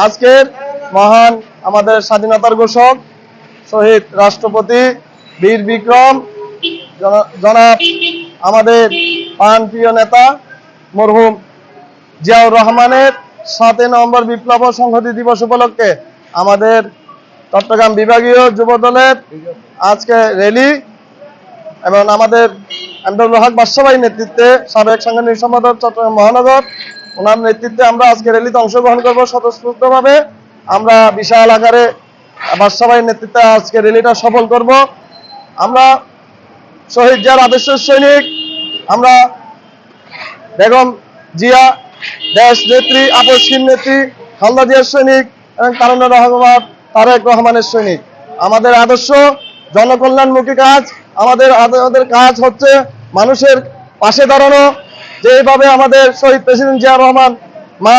আজকের মহান আমাদের স্বাধীনতার ঘোষক শহীদ রাষ্ট্রপতি বীর বিক্রম জনাব আমাদের প্রাণপ্রিয় নেতা মরহুম জিয়াউর রহমানের 7 নভেম্বর বিপ্লব ও সংহতি দিবস উপলক্ষে আমাদের চট্টগ্রাম বিভাগীয় যুব দলের আজকে র্যালি এবং আমাদের আমিনুল হক বাদশাহীর নেতৃত্বে সাবেক সাংগঠনিক সম্পাদক চট্টগ্রাম মহানগর ওনার নেতৃত্বে আমরা আজকে র্যালিতে অংশগ্রহণ করব স্বতঃস্ফূর্তভাবে। আমরা বিশাল আকারে বাদশাহীর নেতৃত্বে আজকে র্যালিটা সফল করব। আমরা শহীদ জিয়ার আদর্শের সৈনিক, আমরা বেগম জিয়া দেশ নেত্রী আপসহীন নেত্রী খালেদা জিয়ার সৈনিক এবং তারেক রহমানের সৈনিক। আমাদের আদর্শ জনকল্যাণমুখী কাজ, আমাদের কাজ হচ্ছে মানুষের পাশে দাঁড়ানো। যেভাবে আমাদের শহীদ প্রেসিডেন্ট জিয়া রহমান মা